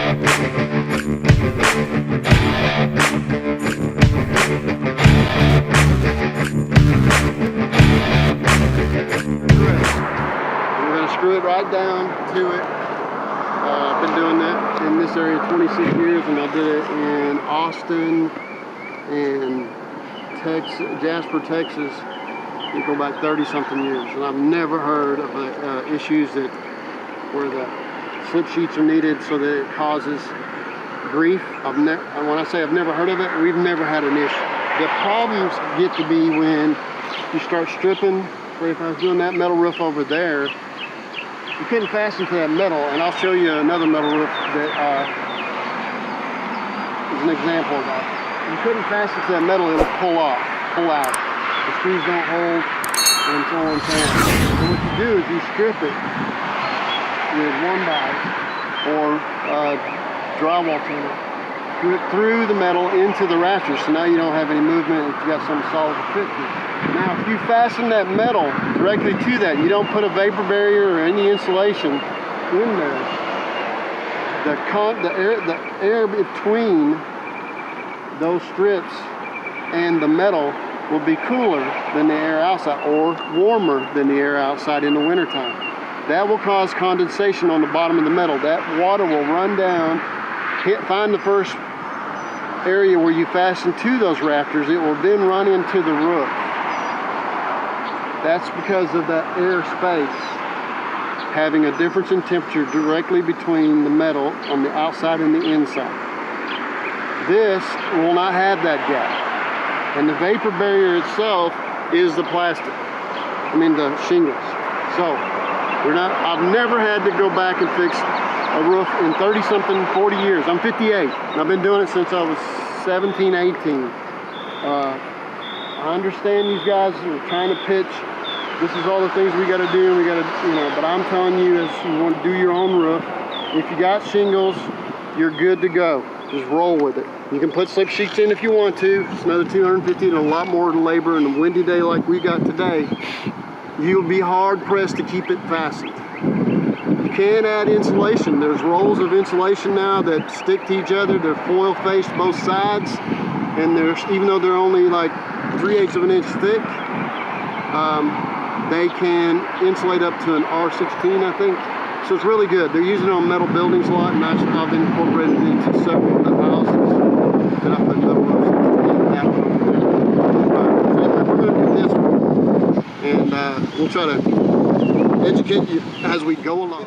We're going to screw it right down to it. I've been doing that in this area 26 years, and I did it in Austin and Jasper, Texas. You go back 30-something years, and I've never heard of the issues that where the slip sheets are needed so that it causes grief. When I say I've never heard of it, we've never had an issue. The problems get to be when you start stripping. Or if I was doing that metal roof over there, you couldn't fasten to that metal, and I'll show you another metal roof that is an example of that. You couldn't fasten to that metal, it'll pull out. The screws don't hold, and so on and so on. So what you do is you strip it with 1x or drywall thinner, through the metal into the rafters, so now you don't have any movement if you got something solid to fit to. Now if you fasten that metal directly to that, you don't put a vapor barrier or any insulation in there, the air between those strips and the metal will be cooler than the air outside, or warmer than the air outside in the wintertime. That will cause condensation on the bottom of the metal. That water will run down, find the first area where you fasten to those rafters. It will then run into the roof. That's because of that air space having a difference in temperature directly between the metal on the outside and the inside. This will not have that gap. And the vapor barrier itself is the plastic. The shingles. So I've never had to go back and fix a roof in 30-something, 40 years. I'm 58, and I've been doing it since I was 17, 18. I understand these guys are trying to pitch, this is all the things we got to do, but I'm telling you, as you want to do your own roof, if you got shingles, you're good to go. Just roll with it. You can put slip sheets in if you want to. It's another $250 and a lot more labor, and a windy day like we got today, you'll be hard pressed to keep it fastened. You can add insulation. There's rolls of insulation now that stick to each other. They're foil faced both sides, and even though they're only like 3/8 of an inch thick, they can insulate up to an R16, I think. So it's really good. They're using it on metal buildings a lot, and I've incorporated it into several of the houses that I put metal roofs in. We're going to do this one, and we'll try to educate you as we go along.